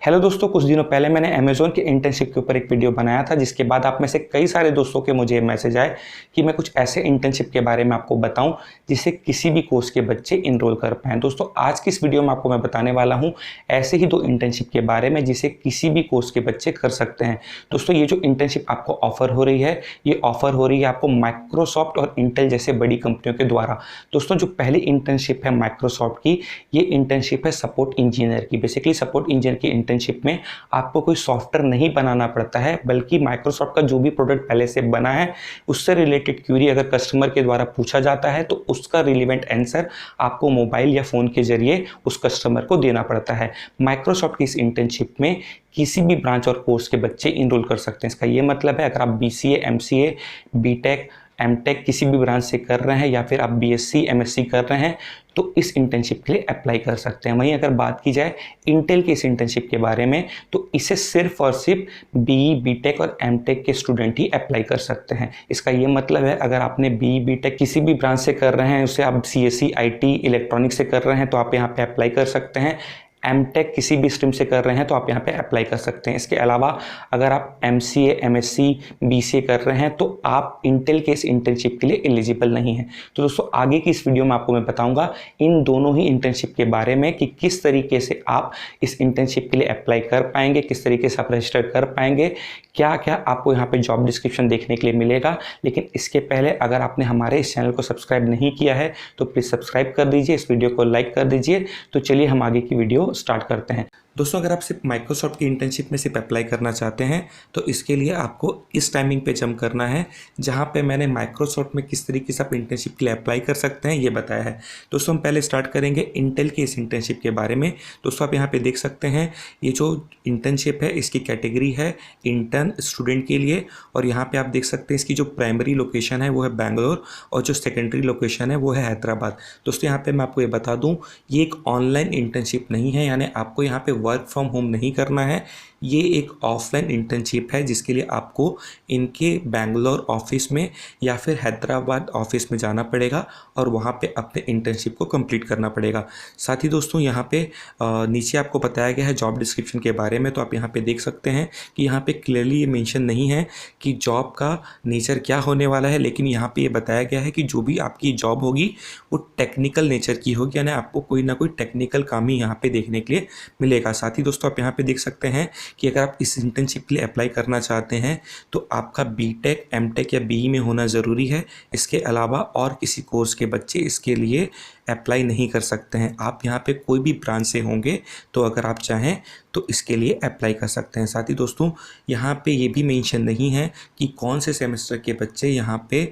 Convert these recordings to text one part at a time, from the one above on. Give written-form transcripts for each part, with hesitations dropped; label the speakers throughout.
Speaker 1: Hello दोस्तों, कुछ दिनों पहले मैंने अमेज़ॉन के इंटर्नशिप के ऊपर एक वीडियो बनाया था, जिसके बाद आप में से कई सारे दोस्तों के मुझे मैसेज आए कि मैं कुछ ऐसे इंटर्नशिप के बारे में आपको बताऊं जिससे किसी भी कोर्स के बच्चे इनरोल कर पाएँ। दोस्तों, आज की इस वीडियो में आपको मैं बताने वाला हूं ऐसे ही 2 इंटर्नशिप के बारे में जिसे किसी भी कोर्स के बच्चे कर सकते हैं। दोस्तों, ये जो इंटर्नशिप आपको ऑफर हो रही है, ये ऑफर हो रही है आपको माइक्रोसॉफ्ट और इंटेल जैसे बड़ी कंपनियों के द्वारा। दोस्तों, जो पहली इंटर्नशिप है माइक्रोसॉफ्ट की, ये इंटर्नशिप है सपोर्ट इंजीनियर की। बेसिकली सपोर्ट इंजीनियर की इंटर्नशिप में आपको कोई सॉफ्टवेयर नहीं बनाना पड़ता है, बल्कि माइक्रोसॉफ्ट का जो भी प्रोडक्ट पहले से बना है उससे रिलेटेड क्वेरी अगर कस्टमर के द्वारा पूछा जाता है तो उसका रिलेवेंट आंसर आपको मोबाइल या फ़ोन के जरिए उस कस्टमर को देना पड़ता है। माइक्रोसॉफ्ट की इस इंटर्नशिप में किसी भी ब्रांच और कोर्स के बच्चे इनरोल कर सकते हैं। इसका ये मतलब है, अगर आप BCA, MCA, BTech, MTech किसी भी ब्रांच से कर रहे हैं या फिर आप BSc, MSc कर रहे हैं तो इस इंटर्नशिप के लिए अप्लाई कर सकते हैं। वहीं अगर बात की जाए इंटेल के इस इंटर्नशिप के बारे में, तो इसे सिर्फ और सिर्फ BE, BTech और MTech के स्टूडेंट ही अप्लाई कर सकते हैं। इसका ये मतलब है, अगर आपने BE, BTech किसी भी ब्रांच से कर रहे हैं, उसे आप CSE, IT, इलेक्ट्रॉनिक्स से कर रहे हैं तो आप यहाँ पे अप्लाई कर सकते हैं। MTech किसी भी स्ट्रीम से कर रहे हैं तो आप यहाँ पे अप्लाई कर सकते हैं। इसके अलावा अगर आप MCA, MSc, BCA कर रहे हैं तो आप इंटेल के इस इंटर्नशिप के लिए एलिजिबल नहीं हैं। तो दोस्तों, आगे की इस वीडियो में आपको मैं बताऊंगा इन दोनों ही इंटर्नशिप के बारे में कि किस तरीके से आप इस इंटर्नशिप के लिए अप्लाई कर पाएंगे, किस तरीके से आप रजिस्टर कर पाएंगे, क्या क्या आपको यहाँ पे जॉब डिस्क्रिप्शन देखने के लिए मिलेगा। लेकिन इसके पहले अगर आपने हमारे इस चैनल को सब्सक्राइब नहीं किया है तो प्लीज़ सब्सक्राइब कर दीजिए, इस वीडियो को लाइक कर दीजिए। तो चलिए हम आगे की वीडियो स्टार्ट करते हैं। दोस्तों, अगर आप सिर्फ माइक्रोसॉफ्ट की इंटर्नशिप में सिर्फ अप्लाई करना चाहते हैं तो इसके लिए आपको इस टाइमिंग पे जंप करना है जहां पे मैंने माइक्रोसॉफ्ट में किस तरीके से आप इंटर्नशिप के लिए अप्लाई कर सकते हैं ये बताया है। दोस्तों, हम पहले स्टार्ट करेंगे इंटेल के इस इंटर्नशिप के बारे में। दोस्तों, आप यहाँ पे देख सकते हैं ये जो इंटर्नशिप है इसकी कैटेगरी है इंटर्न स्टूडेंट के लिए, और यहाँ पे आप देख सकते हैं इसकी जो प्राइमरी लोकेशन है वो है बैंगलोर और जो सेकेंडरी लोकेशन है वो है हैदराबाद। दोस्तों, यहाँ पे मैं आपको ये बता दूँ, ये एक ऑनलाइन इंटर्नशिप नहीं है, यानी आपको यहाँ पे वर्क फ्रॉम होम नहीं करना है। ये एक ऑफलाइन इंटर्नशिप है जिसके लिए आपको इनके बैंगलोर ऑफिस में या फिर हैदराबाद ऑफिस में जाना पड़ेगा और वहाँ पे अपने इंटर्नशिप को कंप्लीट करना पड़ेगा। साथ ही दोस्तों, यहाँ पे नीचे आपको बताया गया है जॉब डिस्क्रिप्शन के बारे में, तो आप यहाँ पे देख सकते हैं कि यहाँ पे क्लियरली ये मेंशन नहीं है कि जॉब का नेचर क्या होने वाला है, लेकिन यहाँ पे ये बताया गया है कि जो भी आपकी जॉब होगी वो टेक्निकल नेचर की होगी, यानी आपको कोई ना कोई टेक्निकल काम ही यहाँ पे देखने के लिए मिलेगा। साथ ही दोस्तों, आप यहाँ पे देख सकते हैं कि अगर आप इस इंटर्नशिप के लिए अप्लाई करना चाहते हैं तो आपका BTech, MTech या BE में होना ज़रूरी है। इसके अलावा और किसी कोर्स के बच्चे इसके लिए अप्लाई नहीं कर सकते हैं। आप यहाँ पे कोई भी ब्रांच से होंगे तो अगर आप चाहें तो इसके लिए अप्लाई कर सकते हैं। साथ ही दोस्तों, यहाँ पे ये भी मेंशन नहीं है कि कौन से सेमेस्टर के बच्चे यहाँ पे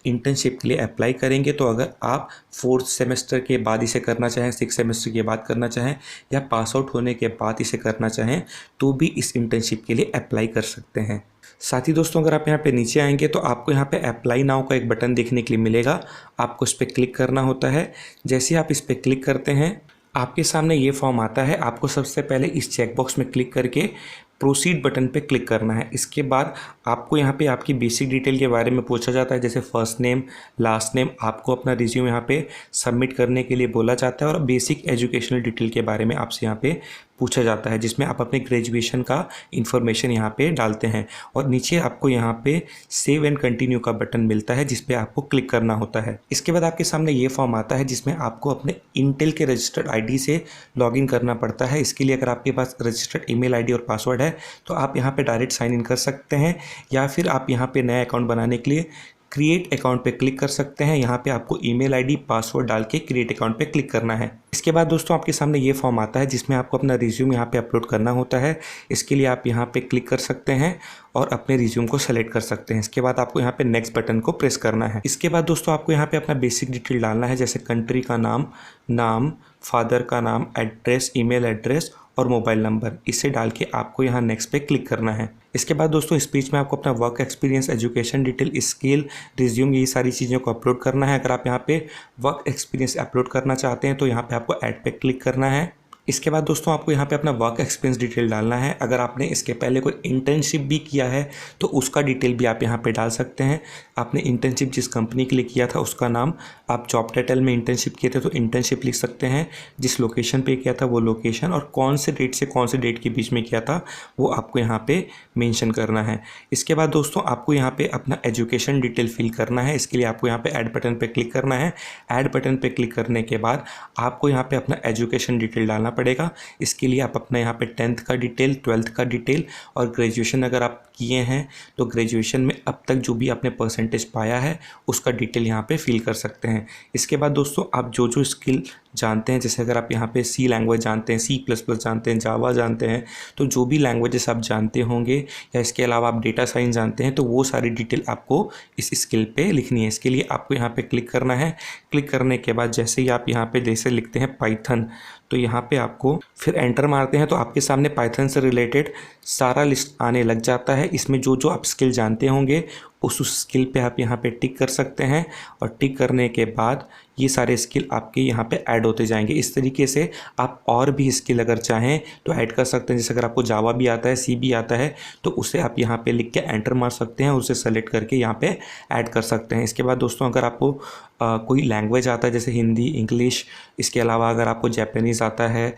Speaker 1: इंटर्नशिप के लिए अप्लाई करेंगे। तो अगर आप 4th सेमेस्टर के बाद इसे करना चाहें, 6th सेमेस्टर के बाद करना चाहें या पास आउट होने के बाद इसे करना चाहें तो भी इस इंटर्नशिप के लिए अप्लाई कर सकते हैं। साथ ही दोस्तों, अगर आप यहाँ पे नीचे आएंगे तो आपको यहाँ पे अप्लाई नाउ का एक बटन देखने के लिए मिलेगा। आपको इस पर क्लिक करना होता है। जैसे आप इस पर क्लिक करते हैं आपके सामने ये फॉर्म आता है। आपको सबसे पहले इस चेकबॉक्स में क्लिक करके प्रोसीड बटन पे क्लिक करना है। इसके बाद आपको यहाँ पे आपकी बेसिक डिटेल के बारे में पूछा जाता है, जैसे फर्स्ट नेम, लास्ट नेम। आपको अपना रिज्यूम यहाँ पे सबमिट करने के लिए बोला जाता है और बेसिक एजुकेशनल डिटेल के बारे में आपसे यहाँ पे पूछा जाता है, जिसमें आप अपने ग्रेजुएशन का इन्फॉर्मेशन यहाँ पे डालते हैं। और नीचे आपको यहाँ पे सेव एंड कंटिन्यू का बटन मिलता है जिस पे आपको क्लिक करना होता है। इसके बाद आपके सामने ये फॉर्म आता है जिसमें आपको अपने इंटेल के रजिस्टर्ड ID से लॉगिन करना पड़ता है। इसके लिए अगर आपके पास रजिस्टर्ड ईमेल ID और पासवर्ड है तो आप यहाँ पे डायरेक्ट साइन इन कर सकते हैं, या फिर आप यहाँ पे नया अकाउंट बनाने के लिए क्रिएट अकाउंट पे क्लिक कर सकते हैं। यहाँ पे आपको ईमेल ID, पासवर्ड डाल के क्रिएट अकाउंट पे क्लिक करना है। इसके बाद दोस्तों, आपके सामने ये फॉर्म आता है जिसमें आपको अपना रिज्यूम यहाँ पे अपलोड करना होता है। इसके लिए आप यहाँ पे क्लिक कर सकते हैं और अपने रिज्यूम को सेलेक्ट कर सकते हैं। इसके बाद आपको यहाँ पे नेक्स्ट बटन को प्रेस करना है। इसके बाद दोस्तों, आपको यहाँ पे अपना बेसिक डिटेल डालना है, जैसे कंट्री का नाम, फादर का नाम, एड्रेस, ईमेल एड्रेस और मोबाइल नंबर। इसे डाल के आपको यहाँ नेक्स्ट पे क्लिक करना है। इसके बाद दोस्तों, इस पेज में आपको अपना work experience, education detail, skill, resume, ये सारी चीज़ों को अपलोड करना है। अगर आप यहाँ पे वर्क एक्सपीरियंस अपलोड करना चाहते हैं तो यहाँ पे आपको ऐड पे क्लिक करना है। इसके बाद दोस्तों आपको यहाँ पे अपना वर्क एक्सपीरियंस डिटेल डालना है। अगर आपने इसके पहले कोई इंटर्नशिप भी किया है तो उसका डिटेल भी आप यहाँ पे डाल सकते हैं। आपने इंटर्नशिप जिस कंपनी के लिए किया था उसका नाम, आप जॉब टाइटल में इंटर्नशिप किए थे तो इंटर्नशिप लिख सकते हैं, जिस लोकेशन पे किया था वो लोकेशन, और कौन से डेट से कौन से डेट के बीच में किया था वो आपको यहाँ पे मेंशन करना है। इसके बाद दोस्तों आपको यहाँ पे अपना एजुकेशन डिटेल फिल करना है। इसके लिए आपको यहाँ पे ऐड बटन पे क्लिक करना है। ऐड बटन पे क्लिक करने के बाद आपको यहाँ पे अपना एजुकेशन डिटेल डालना पड़ेगा। इसके लिए आप अपना यहाँ पे 10th का डिटेल, 12th का डिटेल और ग्रेजुएशन अगर आप किए हैं तो ग्रेजुएशन में अब तक जो भी आपने परसेंटेज पाया है उसका डिटेल यहाँ पे फिल कर सकते हैं। इसके बाद दोस्तों आप जो जो स्किल जानते हैं, जैसे अगर आप यहाँ पे सी लैंग्वेज जानते हैं, C++ जानते हैं, जावा जानते हैं, तो जो भी लैंग्वेजेस आप जानते होंगे या इसके अलावा आप डेटा साइंस जानते हैं तो वो सारी डिटेल आपको इस स्किल पे लिखनी है। इसके लिए आपको यहाँ पे क्लिक करना है। क्लिक करने के बाद जैसे ही आप यहाँ पे जैसे लिखते हैं पाइथन, तो यहाँ पे आपको फिर एंटर मारते हैं तो आपके सामने पाइथन से रिलेटेड सारा लिस्ट आने लग जाता है। इसमें जो जो आप स्किल जानते होंगे उस स्किल पे आप यहाँ पे टिक कर सकते हैं, और टिक करने के बाद ये सारे स्किल आपके यहाँ पे ऐड होते जाएंगे। इस तरीके से आप और भी स्किल अगर चाहें तो ऐड कर सकते हैं। जैसे अगर आपको जावा भी आता है, सी भी आता है, तो उसे आप यहाँ पे लिख के एंटर मार सकते हैं, उसे सेलेक्ट करके यहाँ पे ऐड कर सकते हैं। इसके बाद दोस्तों अगर आपको कोई लैंग्वेज आता है जैसे हिंदी, इंग्लिश, इसके अलावा अगर आपको जापानीज़ आता है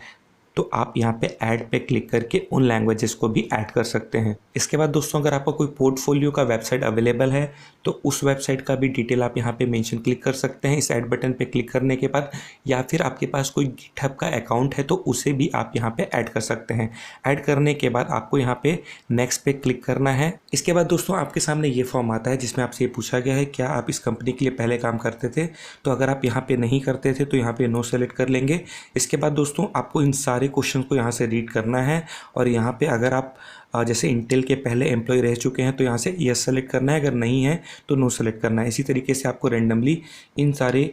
Speaker 1: तो आप यहाँ पे ऐड पे क्लिक करके उन लैंग्वेजेस को भी ऐड कर सकते हैं। इसके बाद दोस्तों अगर आपका कोई पोर्टफोलियो का वेबसाइट अवेलेबल है तो उस वेबसाइट का भी डिटेल आप यहाँ पे मेंशन क्लिक कर सकते हैं इस ऐड बटन पे क्लिक करने के बाद, या फिर आपके पास कोई गिटहब का अकाउंट है तो उसे भी आप यहाँ पे ऐड कर सकते हैं। ऐड करने के बाद आपको यहाँ पे नेक्स्ट पे क्लिक करना है। इसके बाद दोस्तों आपके सामने ये फॉर्म आता है जिसमें आपसे ये पूछा गया है क्या आप इस कंपनी के लिए पहले काम करते थे, तो अगर आप यहाँ पे नहीं करते थे तो यहाँ पे नो सेलेक्ट कर लेंगे। इसके बाद दोस्तों आपको इन सारे क्वेश्चन को यहाँ से रीड करना है, और यहाँ पे अगर आप जैसे इंटेल के पहले एम्प्लॉय रह चुके हैं तो यहाँ से यस सेलेक्ट करना है, अगर नहीं है तो नो सेलेक्ट करना है। इसी तरीके से आपको रेंडमली इन सारे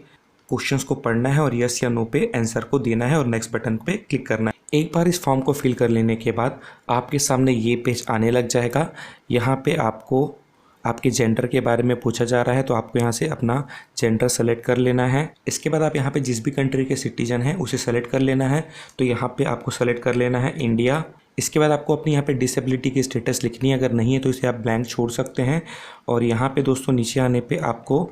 Speaker 1: क्वेश्चंस को पढ़ना है और यस या नो पे आंसर को देना है और नेक्स्ट बटन पे क्लिक करना है। एक बार इस फॉर्म को फिल कर लेने के बाद आपके सामने ये पेज आने लग जाएगा। यहाँ पे आपको आपके जेंडर के बारे में पूछा जा रहा है तो आपको यहाँ से अपना जेंडर सेलेक्ट कर लेना है। इसके बाद आप यहाँ पे जिस भी कंट्री के सिटीजन हैं उसे सेलेक्ट कर लेना है, तो यहाँ पे आपको सेलेक्ट कर लेना है इंडिया। इसके बाद आपको अपनी यहाँ पे डिसेबिलिटी की स्टेटस लिखनी है, अगर नहीं है तो इसे आप ब्लैंक छोड़ सकते हैं। और यहाँ पे दोस्तों नीचे आने पे आपको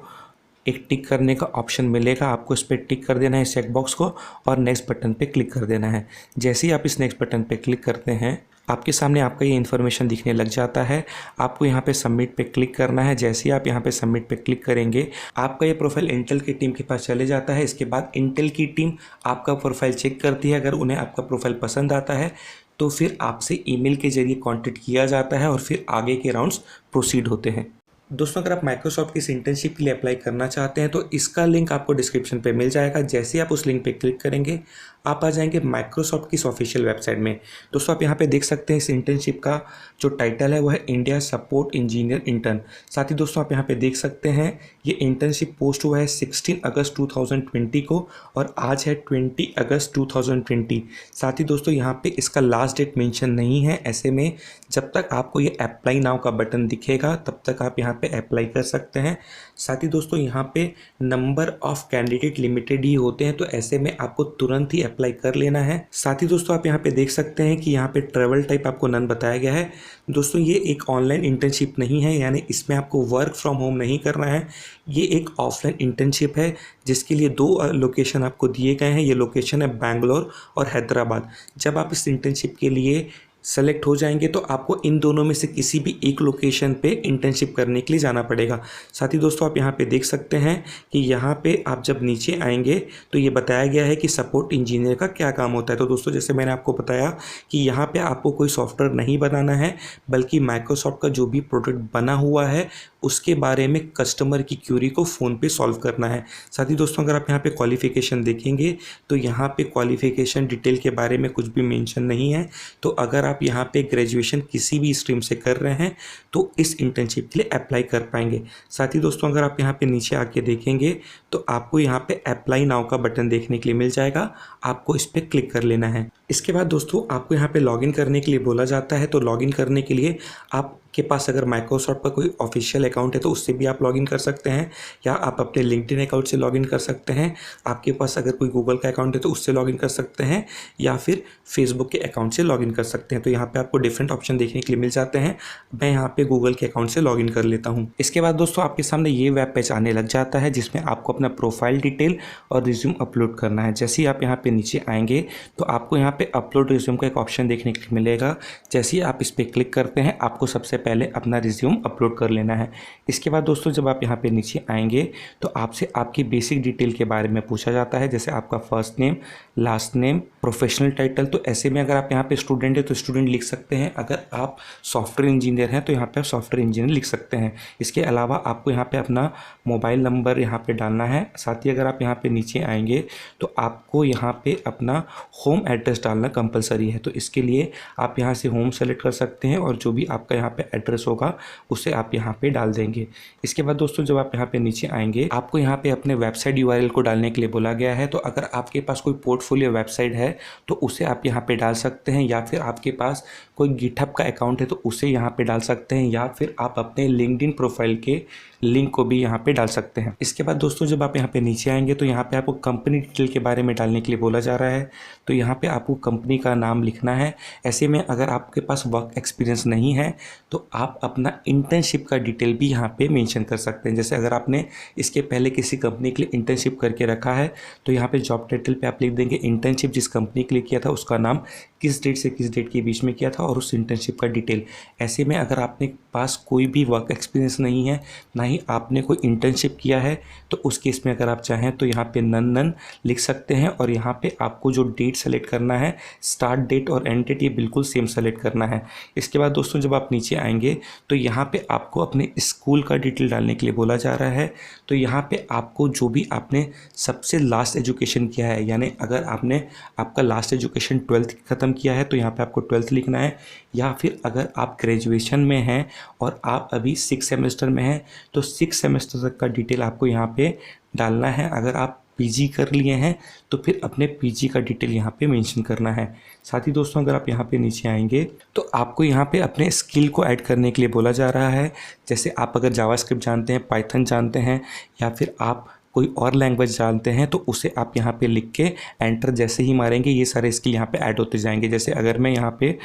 Speaker 1: एक टिक करने का ऑप्शन मिलेगा, आपको इस पर टिक कर देना है इस चेक बॉक्स को और नेक्स्ट बटन पे क्लिक कर देना है। जैसे ही आप इस नेक्स्ट बटन पे क्लिक करते हैं आपके सामने आपका ये इन्फॉर्मेशन दिखने लग जाता है। आपको यहाँ पे सबमिट पे क्लिक करना है। जैसे ही आप यहाँ पे सबमिट पे क्लिक करेंगे आपका ये प्रोफाइल इंटेल की टीम के पास चले जाता है। इसके बाद इंटेल की टीम आपका प्रोफाइल चेक करती है, अगर उन्हें आपका प्रोफाइल पसंद आता है तो फिर आपसे ईमेल के जरिए कॉन्टेक्ट किया जाता है और फिर आगे के राउंड्स प्रोसीड होते हैं। दोस्तों अगर आप माइक्रोसॉफ्ट की इस इंटर्नशिप के लिए अप्लाई करना चाहते हैं तो इसका लिंक आपको डिस्क्रिप्शन पे मिल जाएगा। जैसे ही आप उस लिंक पे क्लिक करेंगे आप आ जाएंगे माइक्रोसॉफ्ट की इस ऑफिशियल वेबसाइट में। दोस्तों आप यहाँ पे देख सकते हैं इस इंटर्नशिप का जो टाइटल है वो है इंडिया सपोर्ट इंजीनियर इंटर्न। साथ ही दोस्तों आप यहाँ पे देख सकते हैं ये इंटर्नशिप पोस्ट हुआ है 16 अगस्त 2020 को और आज है 20 अगस्त 2020। साथ ही दोस्तों यहाँ पे इसका लास्ट डेट मेंशन नहीं है, ऐसे में जब तक आपको ये अप्लाई नाउ का बटन दिखेगा तब तक आप यहाँ पे अप्लाई कर सकते हैं। साथ ही दोस्तों यहाँ पे नंबर ऑफ कैंडिडेट लिमिटेड ही होते हैं, तो ऐसे में आपको तुरंत ही अप्लाई कर लेना है। साथ ही दोस्तों आप यहाँ पे देख सकते हैं कि यहाँ पे ट्रैवल टाइप आपको नन बताया गया है। दोस्तों ये एक ऑनलाइन इंटर्नशिप नहीं है, यानी इसमें आपको वर्क फ्रॉम होम नहीं करना है। ये एक ऑफलाइन इंटर्नशिप है जिसके लिए 2 लोकेशन आपको दिए गए हैं। ये लोकेशन है बैंगलोर और हैदराबाद। जब आप इस इंटर्नशिप के लिए सेलेक्ट हो जाएंगे तो आपको इन दोनों में से किसी भी एक लोकेशन पे इंटर्नशिप करने के लिए जाना पड़ेगा। साथ ही दोस्तों आप यहाँ पे देख सकते हैं कि यहाँ पे आप जब नीचे आएंगे तो ये बताया गया है कि सपोर्ट इंजीनियर का क्या काम होता है। तो दोस्तों जैसे मैंने आपको बताया कि यहाँ पे आपको कोई सॉफ्टवेयर नहीं बनाना है, बल्कि माइक्रोसॉफ्ट का जो भी प्रोडक्ट बना हुआ है उसके बारे में कस्टमर की क्यूरी को फ़ोन पे सॉल्व करना है। साथ ही दोस्तों अगर आप यहाँ पे क्वालिफ़िकेशन देखेंगे तो यहाँ पे क्वालिफ़िकेशन डिटेल के बारे में कुछ भी मेंशन नहीं है। तो अगर आप यहाँ पे ग्रेजुएशन किसी भी स्ट्रीम से कर रहे हैं तो इस इंटर्नशिप के लिए अप्लाई कर पाएंगे। साथ ही दोस्तों अगर आप यहाँ पे नीचे आके देखेंगे तो आपको यहाँ पे अप्लाई नाउ का बटन देखने के लिए मिल जाएगा, आपको इस पर क्लिक कर लेना है। इसके बाद दोस्तों आपको यहाँ पे लॉगिन करने के लिए बोला जाता है। तो लॉगिन करने के लिए आपके पास अगर माइक्रोसॉफ्ट का कोई ऑफिशियल अकाउंट है तो उससे भी आप लॉगिन कर सकते हैं, या आप अपने लिंक्डइन अकाउंट से लॉगिन कर सकते हैं। आपके पास अगर कोई गूगल का अकाउंट है तो उससे लॉगिन कर सकते हैं, या फिर फेसबुक के अकाउंट से लॉगिन कर सकते हैं। तो यहाँ पे आपको डिफरेंट ऑप्शन देखने के लिए मिल जाते हैं। मैं यहाँ पे गूगल के अकाउंट से लॉगिन कर लेता हूँ। इसके बाद दोस्तों आपके सामने ये वेब पेज आने लग जाता है, जिसमें आपको अपना प्रोफाइल डिटेल और रिज्यूम अपलोड करना है। जैसे ही आप यहाँ पे नीचे आएंगे तो आपको यहाँ पे अपलोड रिज्यूम का एक ऑप्शन देखने के लिए मिलेगा। जैसे ही आप इस पर क्लिक करते हैं, आपको सबसे पहले अपना रिज्यूम अपलोड कर लेना है। इसके बाद दोस्तों जब आप यहाँ पे नीचे आएंगे तो आपसे आपकी बेसिक डिटेल के बारे में पूछा जाता है, जैसे आपका first name, last name, professional title. तो ऐसे में अगर आप यहाँ पे स्टूडेंट है तो स्टूडेंट लिख सकते हैं, अगर आप सॉफ्टवेयर इंजीनियर हैं तो यहाँ पे आप सॉफ्टवेयर इंजीनियर लिख सकते हैं। इसके अलावा आपको यहाँ पे अपना मोबाइल नंबर यहाँ पे डालना है। साथ ही अगर आप यहाँ पे नीचे आएंगे तो आपको यहाँ पे अपना होम एड्रेस डालना कंपलसरी है। तो इसके लिए आप यहाँ से होम सेलेक्ट कर सकते हैं और जो भी आपका यहाँ पे एड्रेस होगा उसे आप यहाँ पे डाल देंगे। इसके बाद दोस्तों जब आप यहाँ पे नीचे आएंगे, आपको यहाँ पे अपने वेबसाइट URL को डालने के लिए बोला गया है। तो अगर आपके पास कोई पोर्टफोलियो वेबसाइट है तो उसे आप यहाँ पे डाल सकते हैं, या फिर आपके पास कोई गिटहब का अकाउंट है तो उसे यहाँ पे डाल सकते हैं, या फिर आप अपने लिंक्डइन प्रोफाइल के लिंक को भी यहाँ पे डाल सकते हैं। इसके बाद दोस्तों जब आप यहाँ पे नीचे आएंगे तो यहाँ पे आपको कंपनी डिटेल के बारे में डालने के लिए बोला जा रहा है। तो यहाँ पे आपको कंपनी का नाम लिखना है। ऐसे में अगर आपके पास वर्क एक्सपीरियंस नहीं है तो आप अपना इंटर्नशिप का डिटेल भी यहाँ पे मेंशन कर सकते हैं। जैसे अगर आपने इसके पहले किसी कंपनी के लिए इंटर्नशिप करके रखा है तो यहाँ पे जॉब टाइटल पे आप लिख देंगे इंटर्नशिप जिस कंपनी के लिए किया था उसका नाम, किस डेट से किस डेट के बीच में किया था, और उस इंटर्नशिप का डिटेल। ऐसे में अगर आपने पास कोई भी वर्क एक्सपीरियंस नहीं है, ना ही आपने कोई इंटर्नशिप किया है, तो उस केस में अगर आप चाहें तो यहाँ पे नन लिख सकते हैं। और यहाँ पे आपको जो डेट सेलेक्ट करना है, स्टार्ट डेट और एंड डेट, ये बिल्कुल सेम सेलेक्ट करना है। इसके बाद दोस्तों जब आप नीचे आएंगे तो यहाँ पे आपको अपने स्कूल का डिटेल डालने के लिए बोला जा रहा है। तो यहाँ पे आपको जो भी आपने सबसे लास्ट एजुकेशन किया है, यानी अगर आपने आपका लास्ट एजुकेशन 12th ख़त्म किया है तो यहाँ पे आपको 12th लिखना है, या फिर अगर आप ग्रेजुएशन में हैं और आप अभी 6 सेमेस्टर में हैं तो 6 सेमेस्टर तक का डिटेल आपको यहाँ पे डालना है। अगर आप पीजी कर लिए हैं तो फिर अपने पीजी का डिटेल यहाँ पे मेंशन करना है। साथ ही दोस्तों अगर आप यहाँ पे नीचे आएंगे तो आपको यहाँ पे अपने स्किल को ऐड करने के लिए बोला जा रहा है। जैसे आप अगर जावास्क्रिप्ट जानते हैं, पाइथन जानते हैं, या फिर आप कोई और लैंग्वेज जानते हैं तो उसे आप यहाँ पे लिख के एंटर जैसे ही मारेंगे ये सारे स्किल यहाँ पे ऐड होते जाएंगे। जैसे अगर मैं यहाँ पे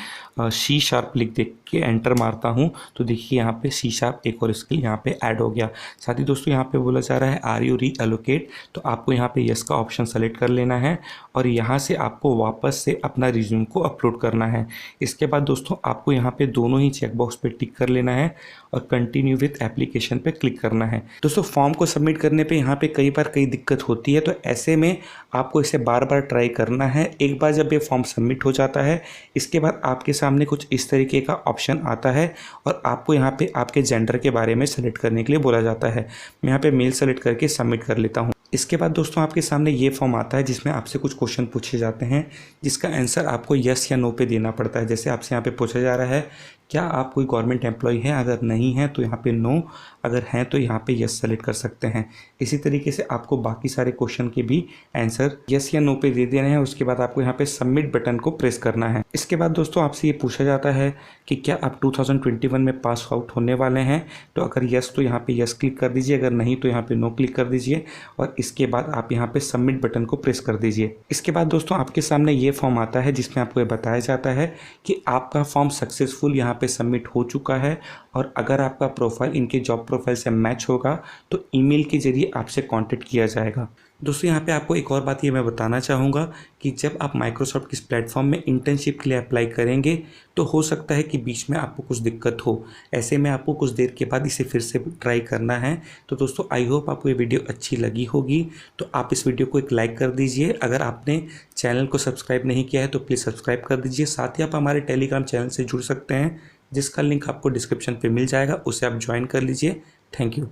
Speaker 1: C# लिख दे के एंटर मारता हूँ तो देखिए यहाँ पे C# एक और स्किल यहाँ पे ऐड हो गया। साथ ही दोस्तों यहाँ पे बोला जा रहा है आर यू रीअलोकेट, तो आपको यहाँ पे यस का ऑप्शन सेलेक्ट कर लेना है और यहाँ से आपको वापस से अपना रिज्यूम को अपलोड करना है। इसके बाद दोस्तों आपको यहाँ पे दोनों ही चेकबॉक्स पे टिक कर लेना है और कंटिन्यू विथ एप्लीकेशन पे क्लिक करना है। दोस्तों फॉर्म को सबमिट करने पे यहाँ पे कई बार कई दिक्कत होती है, तो ऐसे में आपको इसे बार बार ट्राई करना है। एक बार जब ये फॉर्म सबमिट हो जाता है इसके बाद आपके सामने कुछ इस तरीके का ऑप्शन आता है और आपको यहाँ पे आपके जेंडर के बारे में सेलेक्ट करने के लिए बोला जाता है। मैं यहाँ पे मेल सेलेक्ट करके सबमिट कर लेता हूँ। इसके बाद दोस्तों आपके सामने ये फॉर्म आता है जिसमें आपसे कुछ क्वेश्चन पूछे जाते हैं जिसका आंसर आपको यस या नो पे देना पड़ता है। जैसे आपसे यहाँ पे पूछा जा रहा है क्या आप कोई गवर्नमेंट एम्प्लॉय हैं, अगर नहीं है तो यहाँ पे नो, अगर हैं तो यहाँ पे यस सेलेक्ट कर सकते हैं। इसी तरीके से आपको बाकी सारे क्वेश्चन के भी आंसर यस या नो पे दे देने हैं। उसके बाद आपको यहाँ पे सबमिट बटन को प्रेस करना है। इसके बाद दोस्तों आपसे ये पूछा जाता है कि क्या आप 2021 में पास आउट होने वाले हैं, तो अगर यस तो यहाँ पे यस क्लिक कर दीजिए, अगर नहीं तो यहाँ पे नो क्लिक कर दीजिए और इसके बाद आप यहाँ पे सबमिट बटन को प्रेस कर दीजिए। इसके बाद दोस्तों आपके सामने ये फॉर्म आता है जिसमें आपको ये बताया जाता है कि आपका फॉर्म सक्सेसफुल यहाँ पे सबमिट हो चुका है और अगर आपका प्रोफाइल इनके जॉब प्रोफाइल से मैच होगा तो ईमेल के जरिए आपसे कांटेक्ट किया जाएगा। दोस्तों यहाँ पे आपको एक और बात ये मैं बताना चाहूँगा कि जब आप माइक्रोसॉफ्ट के इस प्लेटफॉर्म में इंटर्नशिप के लिए अप्लाई करेंगे तो हो सकता है कि बीच में आपको कुछ दिक्कत हो। ऐसे में आपको कुछ देर के बाद इसे फिर से ट्राई करना है। तो दोस्तों आई होप आपको ये वीडियो अच्छी लगी होगी, तो आप इस वीडियो को एक लाइक कर दीजिए। अगर आपने चैनल को सब्सक्राइब नहीं किया है तो प्लीज़ सब्सक्राइब कर दीजिए। साथ ही आप हमारे टेलीग्राम चैनल से जुड़ सकते हैं जिसका लिंक आपको डिस्क्रिप्शन पे मिल जाएगा, उसे आप ज्वाइन कर लीजिए। Thank you.